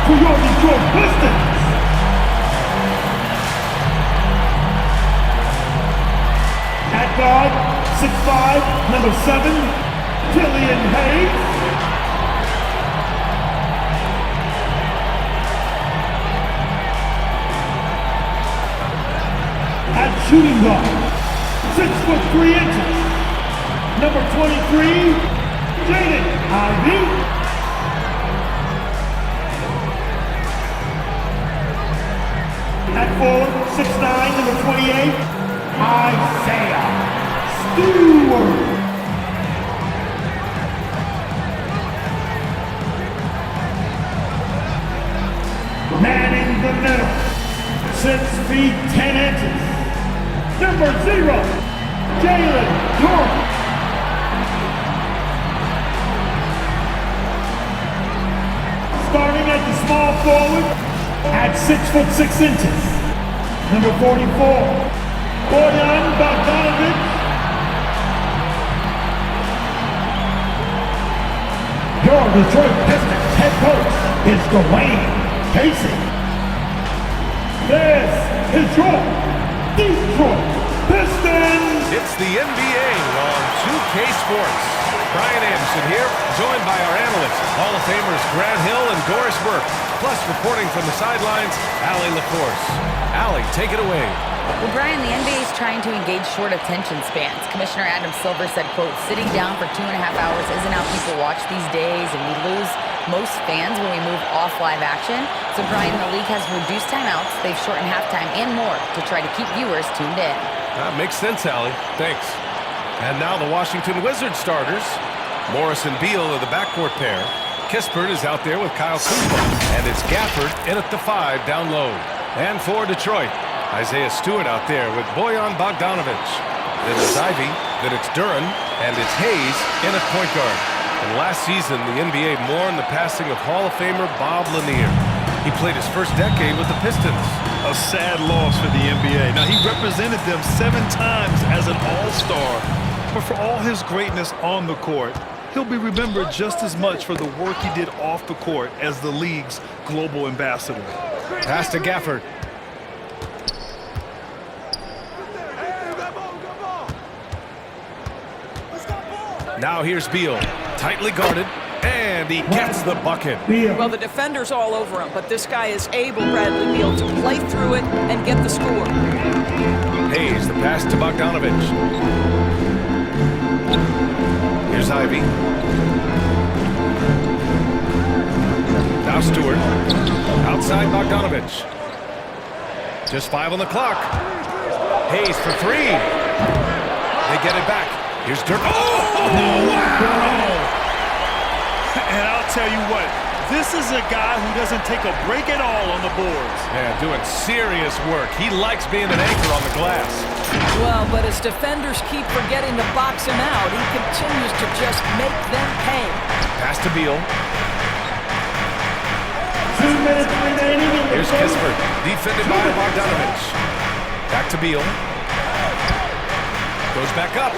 for your Detroit Pistons. At guard, 6'5", number 7, Killian Hayes. At shooting guard, 6'3", number 23, Jaden Ivey. At forward, 6'9", number 28, Isaiah Stewart. Manning the middle, 6 feet 10 inches, number 0, Jalen York. Starting at the small forward, at 6'6", number 44, Bojan Bogdanovic. Your Detroit Pistons head coach is Dwayne Casey. This is your Detroit Pistons. It's the NBA on 2K Sports. Brian Anderson here, joined by our analysts, Hall of Famers Grant Hill and Doris Burke. Plus, reporting from the sidelines, Allie LaForce. Allie, take it away. Well, Brian, the NBA is trying to engage short attention spans. Commissioner Adam Silver said, quote, sitting down for 2.5 hours isn't how people watch these days, and we lose most fans when we move off live action. So, Brian, the league has reduced timeouts, they've shortened halftime and more to try to keep viewers tuned in. That makes sense, Allie. Thanks. And now the Washington Wizards starters. Morris and Beal are the backcourt pair. Kispert is out there with Kyle Kuzma. And it's Gafford in at the 5 down low. And for Detroit, Isaiah Stewart out there with Bojan Bogdanovic. Then it's Ivy, then it's Duran, and it's Hayes in at point guard. And last season, the NBA mourned the passing of Hall of Famer Bob Lanier. He played his first decade with the Pistons. A sad loss for the NBA. Now, he represented them 7 times as an all-star. But for all his greatness on the court, he'll be remembered just as much for the work he did off the court as the league's global ambassador. Pass to Gafford. Now here's Beal, tightly guarded, and he gets the bucket. Well, the defender's all over him, but this guy is able, Bradley Beal, to play through it and get the score. Hayes, the pass to Bogdanovic. Here's Ivy. Now Stewart. Outside Bogdanovic. Just 5 on the clock. Hayes for 3. They get it back. Here's Dirk. Oh, wow! And I'll tell you what, this is a guy who doesn't take a break at all on the boards. Yeah, doing serious work. He likes being an anchor on the glass. Well, but as defenders keep forgetting to box him out, he continues to just make them pay. Pass to Beal. 2 minutes remaining in the Here's Kispert, defended by Bogdanovic. Back to Beal. Goes back up.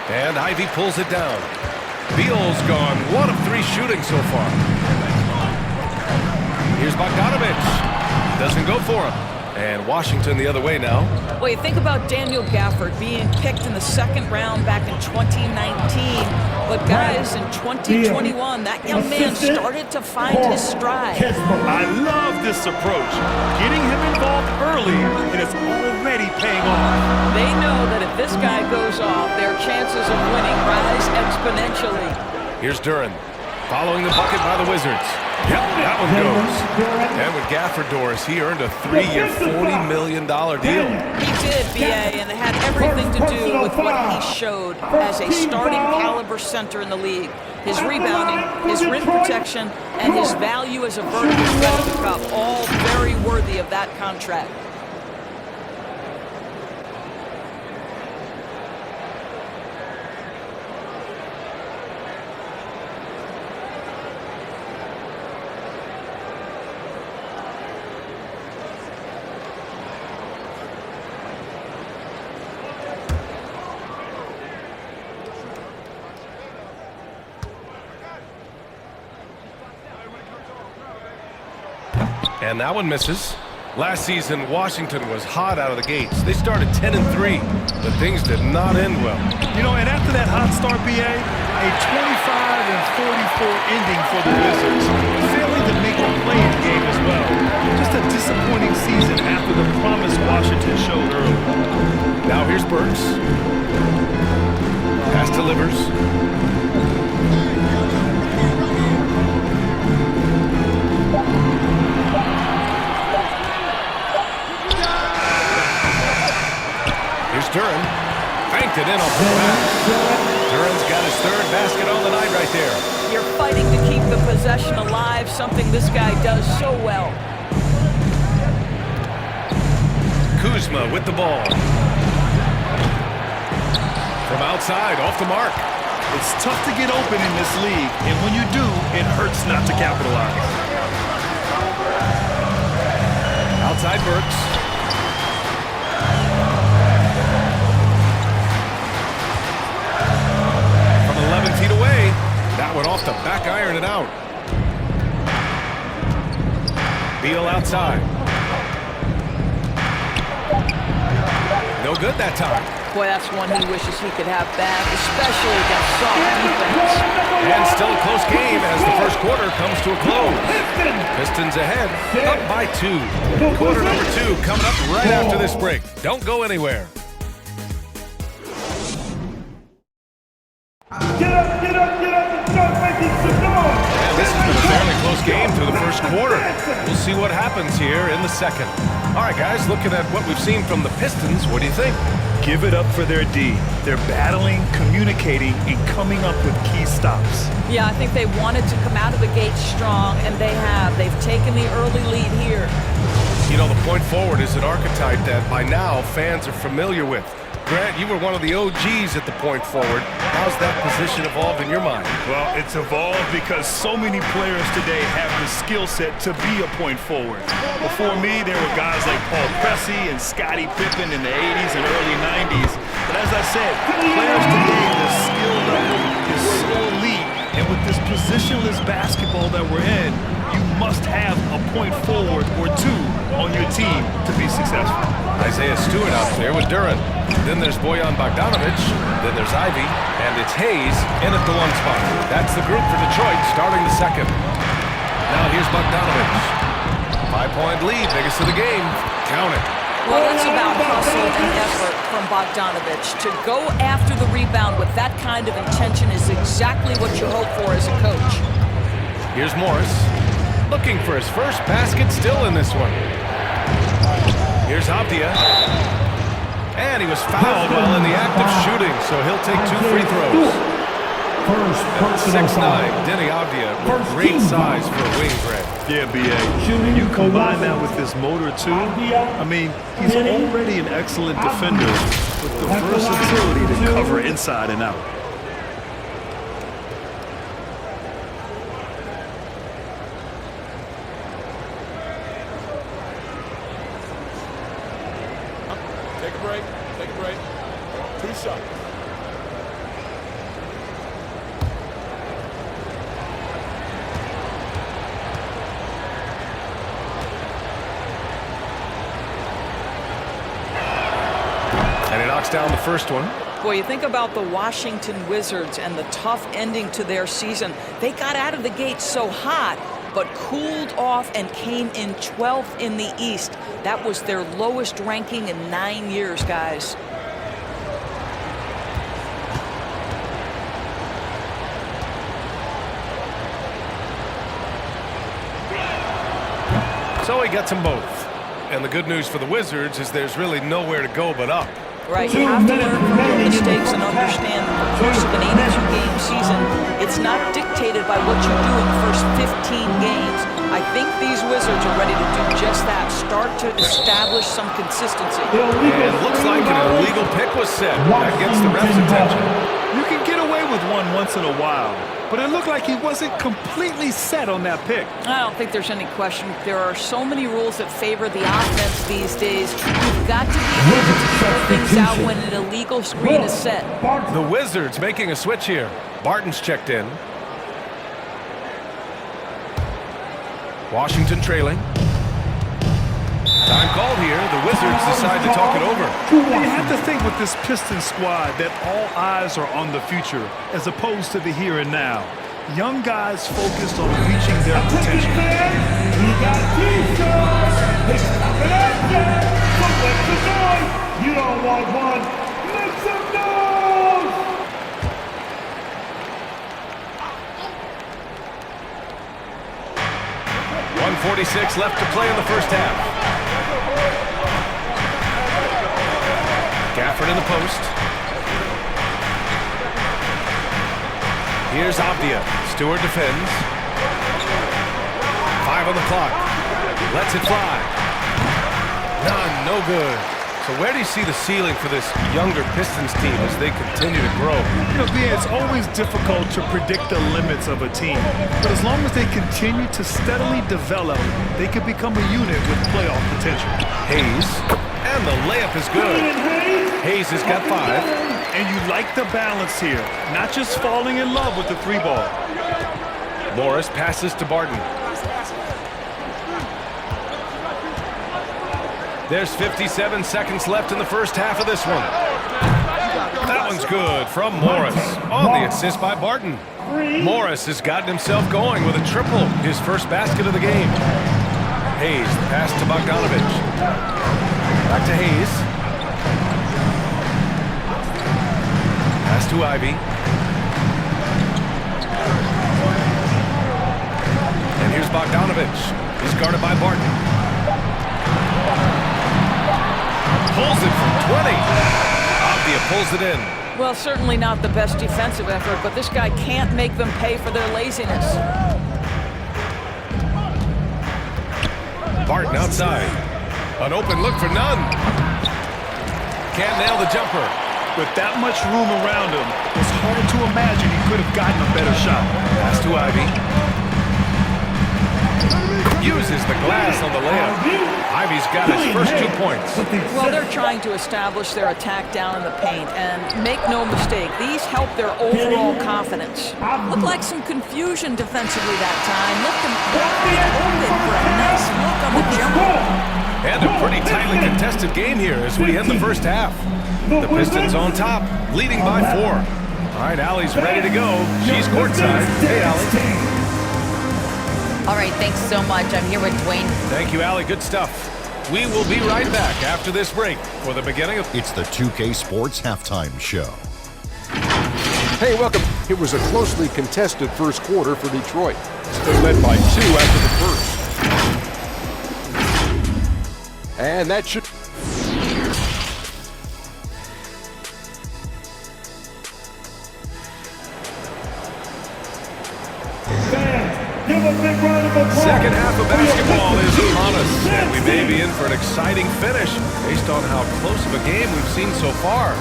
And Ivy pulls it down. Beal's gone 1 of 3 shooting so far. Here's Bogdanovic. Doesn't go for him. And Washington the other way now. Well, you think about Daniel Gafford being picked in the 2nd round back in 2019. But guys, in 2021, that young man started to find his stride. I love this approach. Getting him involved early, and it's already paying off. They know that if this guy goes off, their chances of winning rise exponentially. Here's Duran, following the bucket by the Wizards. Yep, that one goes. And with Gafford, Doris, he earned a 3-year, $40 million deal. He did, B.A., and it had everything to do with what he showed as a starting caliber center in the league. His rebounding, his rim protection, and his value as a vertical threat at the cup, all very worthy of that contract. And that one misses. Last season, Washington was hot out of the gates. They started 10-3, but things did not end well. You know, and after that hot start, BA, a 25-44 ending for the Wizards, failing to make the play-in game as well. Just a disappointing season after the promise Washington showed early. Now here's Burks. Pass delivers. Here's Duran. Banked it in off the pass. Duran's got his third basket on the night right there. You're fighting to keep the possession alive, something this guy does so well. Kuzma with the ball. From outside, off the mark. It's tough to get open in this league, and when you do, it hurts not to capitalize. Outside Burks. From 11 feet away, that one off the back iron and out. Beal outside. No good that time. Boy, that's one he wishes he could have back, especially against soft defense. And still a close game as the first quarter comes to a close. Pistons ahead, up by 2. Quarter number 2 coming up right after this break. Don't go anywhere. Get up, get up, get up and start making some noise. And this has been a fairly close game through the first quarter. We'll see what happens here in the second. All right, guys, looking at what we've seen from the Pistons, what do you think? Give it up for their D. They're battling, communicating, and coming up with key stops. Yeah, I think they wanted to come out of the gate strong, and they have. They've taken the early lead here. You know, the point forward is an archetype that by now fans are familiar with. Grant, you were one of the OGs at the point forward. How's that position evolved in your mind? Well, it's evolved because so many players today have the skill set to be a point forward. Before me, there were guys like Paul Pressey and Scottie Pippen in the 80s and early 90s. But as I said, players today, the skill level is so elite. And with this positionless basketball that we're in, you must have a point forward or two on your team to be successful. Isaiah Stewart out there with Duran. Then there's Bojan Bogdanovic. Then there's Ivy. And it's Hayes in at the 1 spot. That's the group for Detroit starting the second. Now here's Bogdanovic. 5-point lead, biggest of the game. Count it. Well, that's about hustle and effort from Bogdanovic. To go after the rebound with that kind of intention is exactly what you hope for as a coach. Here's Morris. Looking for his first basket still in this one. Here's Avdia. And he was fouled while in the act of shooting, so he'll take 2 free throws. First personal 6'9", foul. Denny Avdia with great size for a wing, Greg. Yeah, B.A. You combine that with his motor, too. I mean, he's already an excellent defender with the versatility to cover inside and out. Take a break. Take a break. 2 shots. And he knocks down the first one. Boy, you think about the Washington Wizards and the tough ending to their season. They got out of the gate so hot, but cooled off and came in 12th in the East. That was their lowest ranking in 9 years, guys. So he gets them both. And the good news for the Wizards is there's really nowhere to go but up. Right, you have to learn from your mistakes and understand that the course of an 82-game season, it's not dictated by what you do in the first 15 games. I think these Wizards are ready to do just that, start to establish some consistency. And it looks like an illegal pick was set. That gets the ref's attention. You can get away with one once in a while, but it looked like he wasn't completely set on that pick. I don't think there's any question. There are so many rules that favor the offense these days. You've got to be able to throw things out when an illegal screen is set. The Wizards making a switch here. Barton's checked in. Washington trailing. Time called here. The Wizards decide to talk it over. You have to think with this Pistons squad that all eyes are on the future as opposed to the here and now. Young guys focused on reaching their potential. We got PISTONs. It's coming at you. So make some noise. You don't want one. Make some noise. .146 left to play in the first half. Gafford in the post. Here's Avdia. Stewart defends. 5 on the clock. Lets it fly. None, no good. So where do you see the ceiling for this younger Pistons team as they continue to grow? You know, BA, it's always difficult to predict the limits of a team. But as long as they continue to steadily develop, they can become a unit with playoff potential. Hayes. And the layup is good. Hayes has got 5. And you like the balance here, not just falling in love with the 3-ball. Morris passes to Barton. There's 57 seconds left in the first half of this one. That one's good from Morris on the assist by Barton. Morris has gotten himself going with a triple, his first basket of the game. Hayes, the pass to Bogdanovich. Back to Hayes. Pass to Ivy. And here's Bogdanovich. He's guarded by Barton. Pulls it from 20. Avdia pulls it in. Well, certainly not the best defensive effort, but this guy can't make them pay for their laziness. Barton outside. An open look for none. Can't nail the jumper. With that much room around him, it's hard to imagine he could have gotten a better shot. Pass to Ivy. Uses the glass on the layup. Ivy's got his first 2 points. Well, they're trying to establish their attack down in the paint, and make no mistake, these help their overall confidence. Looked like some confusion defensively that time. Looked open for a nice look on the jumper. And a pretty tightly contested game here as we end the first half. The Pistons on top, leading by 4. All right, Allie's ready to go. She's courtside. Hey, Allie. All right, thanks so much. I'm here with Dwayne. Thank you, Allie. Good stuff. We will be right back after this break for the beginning of... It's the 2K Sports Halftime Show. Hey, welcome. It was a closely contested first quarter for Detroit. They led by 2 after the first. And that should... Second half of basketball is upon us, and we may be in for an exciting finish based on how close of a game we've seen so far.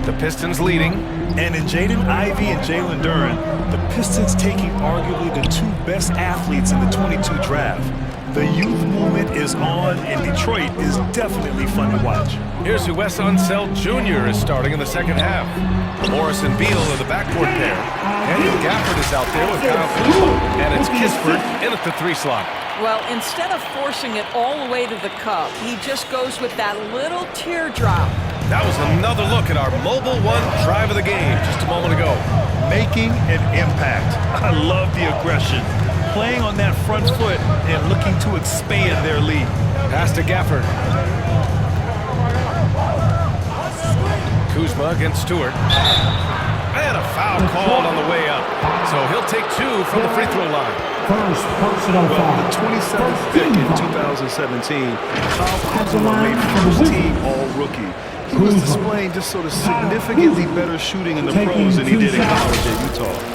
The Pistons leading. And in Jaden Ivey and Jalen Duren, the Pistons taking arguably the 2 best athletes in the 22 draft. The youth movement is on, and Detroit is definitely fun to watch. Here's who Wes Unseld Jr. is starting in the second half. Morris and Beal are the backcourt pair. Daniel Gafford is out there with Kyle Kuzma. And it's Kispert in at the 3 slot. Well, instead of forcing it all the way to the cup, he just goes with that little teardrop. That was another look at our Mobile One drive of the game just a moment ago. Making an impact. I love the aggression. Playing on that front foot and looking to expand their lead. Pass to Gafford. Kuzma against Stewart. And a foul called on the way up. So he'll take 2 from the free throw line. First personal Well, foul. the 27th pick in 2017, Kyle Kuzma made first-team All-Rookie. He was displaying just sort of significantly better shooting in the pros than he did in college at Utah.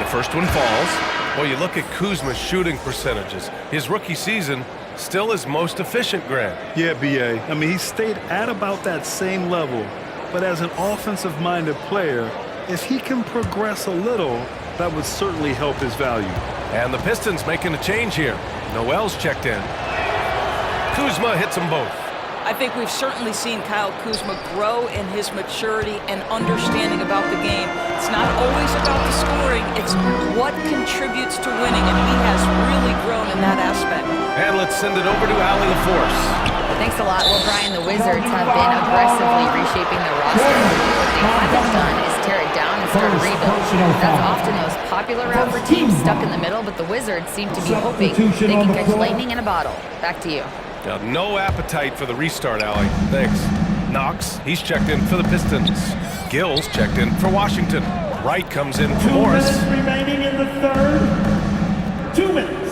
First one falls. Well, you look at Kuzma's shooting percentages. His rookie season, still his most efficient, Grant. Yeah, B.A. I mean, he stayed at about that same level. but as an offensive-minded player, if he can progress a little, that would certainly help his value. And the Pistons making a change here. Noel's checked in. Kuzma hits them both. I think we've certainly seen Kyle Kuzma grow in his maturity and understanding about the game. It's not always about the scoring, it's what contributes to winning, and he has really grown in that aspect. And let's send it over to Allie LaForce. Thanks a lot. Well, Brian, the Wizards have been aggressively reshaping their roster. What they haven't done is tear it down and start a rebuild. That's often the most popular route for teams stuck in the middle, but the Wizards seem to be hoping they can catch lightning in a bottle. Back to you. Got no appetite for the restart, Allie. Thanks. Knox, he's checked in for the Pistons. Gill's checked in for Washington. Wright comes in for 2 Morris. minutes remaining in the third. 2 minutes.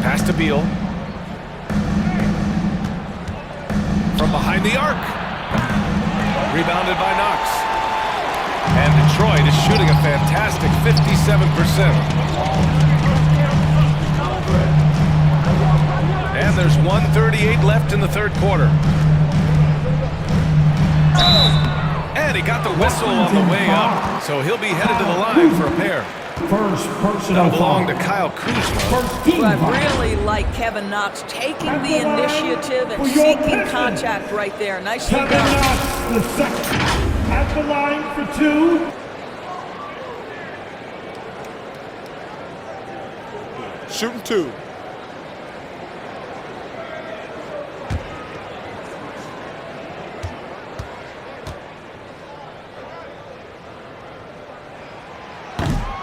Pass to Beal. From behind the arc. Rebounded by Knox. And Detroit is shooting a fantastic 57%. And there's 1:38 left in the third quarter. And he got the whistle on the way up, so he'll be headed to the line for a pair. First personal That'll belong to foul. Kyle Kuzma. First team Well, I foul. really like Kevin Knox taking the initiative and seeking contact right there. Nicely Kevin done. Knox, the second. At the line for 2. Shooting 2.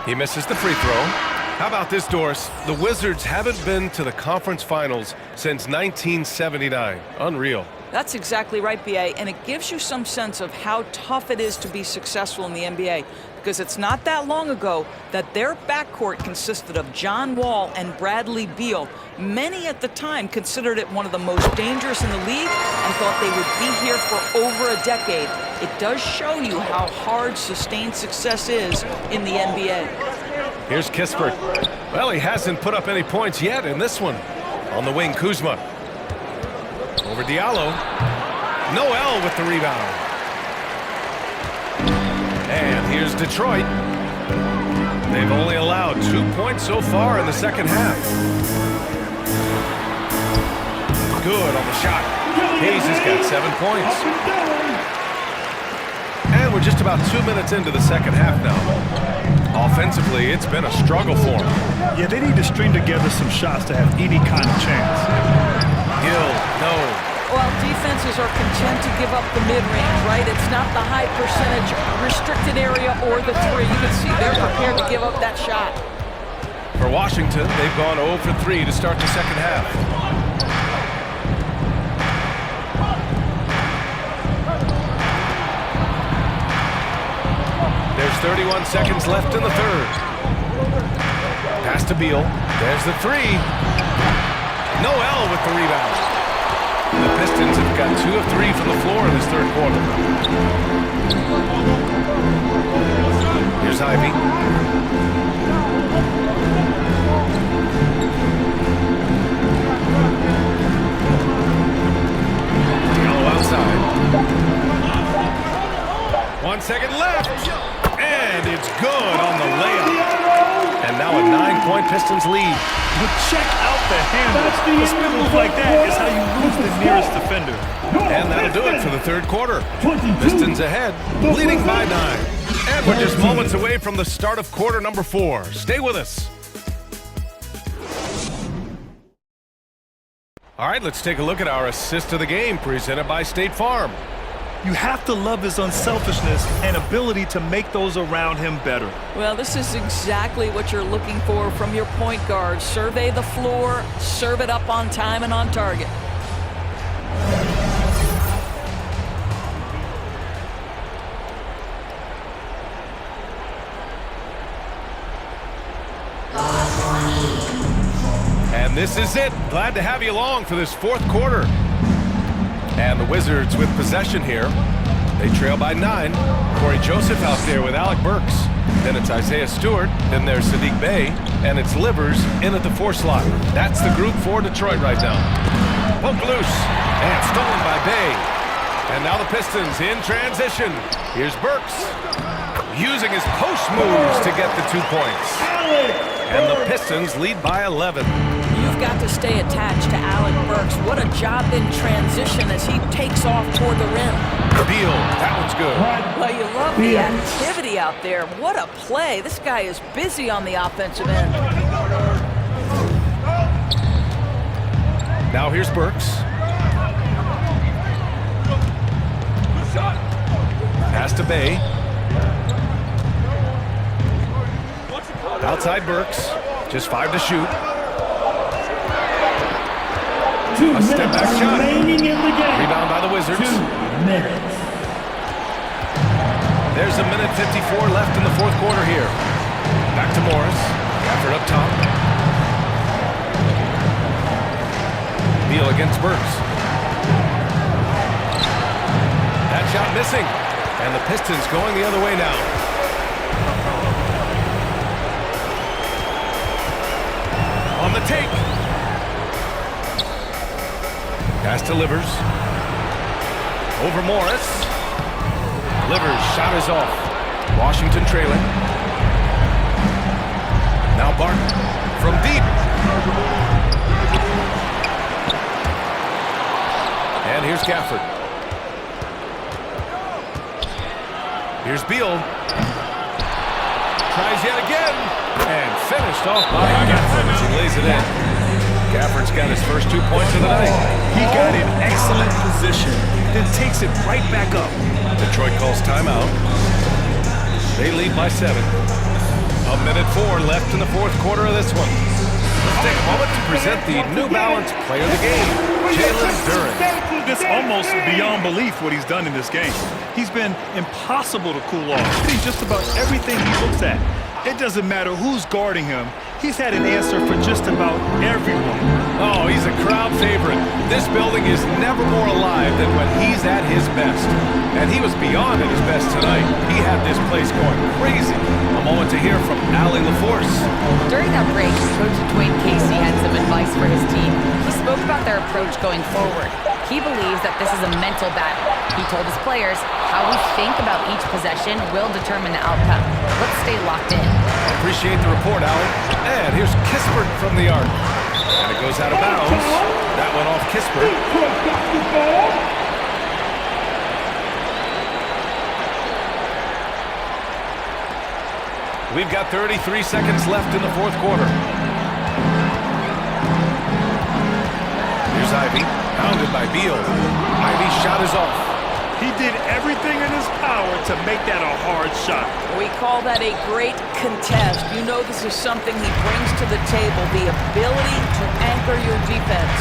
He misses the free throw. How about this, Doris? The Wizards haven't been to the conference finals since 1979. Unreal. That's exactly right, B.A., and it gives you some sense of how tough it is to be successful in the NBA, because it's not that long ago that their backcourt consisted of John Wall and Bradley Beal. Many at the time considered it one of the most dangerous in the league and thought they would be here for over a decade. It does show you how hard sustained success is in the NBA. Here's Kispert. Well, he hasn't put up any points yet in this one. On the wing, Kuzma. Over Diallo. Noel with the rebound. And here's Detroit. They've only allowed 2 points so far in the second half. Good on the shot. Hayes has got 7 points. And we're just about 2 minutes into the second half now. Offensively, it's been a struggle for them. Yeah, they need to string together some shots to have any kind of chance. Gill, no. Well, defenses are content to give up the mid-range, right? It's not the high percentage restricted area or the three. You can see they're prepared to give up that shot. For Washington, they've gone 0 for 3 to start the second half. There's 31 seconds left in the third. Pass to Beal. There's the three. Noel with the rebound. The Pistons have got 2 of 3 from the floor in this third quarter. Here's Ivy. Diallo outside. 1 second left. And it's good on the layup. And now a 9-point Pistons lead. But check out the handle. A spin move like that is how you lose the nearest defender. And that'll do it for the third quarter. Pistons ahead, leading by 9. And we're just moments away from the start of quarter number 4. Stay with us. All right, let's take a look at our assist of the game presented by State Farm. You have to love his unselfishness and ability to make those around him better. Well, this is exactly what you're looking for from your point guard. Survey the floor, serve it up on time and on target. And this is it. Glad to have you along for this fourth quarter. And the Wizards with possession here. They trail by 9. Corey Joseph out there with Alec Burks. Then it's Isaiah Stewart. Then there's Sadiq Bey. And it's Livers in at the 4 slot. That's the group for Detroit right now. Poked loose. And stolen by Bey. And now the Pistons in transition. Here's Burks using his post moves to get the 2 points. And the Pistons lead by 11. You've got to stay attached to Alec Burks. What a job in transition as he takes off toward the rim. Beal, that one's good. Well, you love the activity out there. What a play. This guy is busy on the offensive end. Now here's Burks. Pass to Bay. Outside Burks. Just 5 to shoot. A step back shot. Rebound by the Wizards. 2 minutes. There's a minute 54 left in the fourth quarter here. Back to Morris. Gafford up top. Beal against Burks. That shot missing. And the Pistons going the other way now. On the take. Pass to Livers. Over Morris. Livers' shot is off. Washington trailing. Now Barton from deep. And here's Gafford. Here's Beal. Tries yet again. And finished off by Gafford as he lays it in. Gafford's got his first 2 points of the night. He got in excellent position, then takes it right back up. Detroit calls timeout. They lead by 7. A minute 4 left in the fourth quarter of this one. Let's take a moment to present the New Balance Player of the Game, Jalen Duren. It's almost beyond belief what he's done in this game. He's been impossible to cool off. See just about everything he looks at. It doesn't matter who's guarding him. He's had an answer for just about everyone. Oh, he's a crowd favorite. This building is never more alive than when he's at his best. And he was beyond at his best tonight. He had this place going crazy. A moment to hear from Allie LaForce. During that break, Coach Dwayne Casey had some advice for his team. He spoke about their approach going forward. He believes that this is a mental battle. He told his players, how we think about each possession will determine the outcome. Let's stay locked in. Appreciate the report, Allie. And here's Kispert from the arc. And it goes out of bounds. That went off Kispert. We've got 33 seconds left in the fourth quarter. Here's Ivy, pounded by Beal. Ivy's shot is off. He did everything in his power to make that a hard shot. We call that a great contest. You know this is something he brings to the table, the ability to anchor your defense.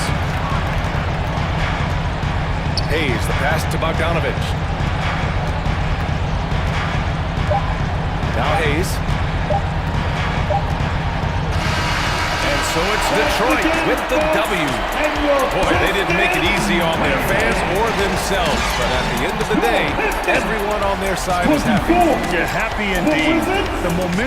Hayes, the pass to Bogdanovich. Now Hayes. And so it's Detroit with the W. Boy, they didn't make it easy on their fans or themselves, but at the end of the day, everyone on their side is happy. You're happy indeed. The momentum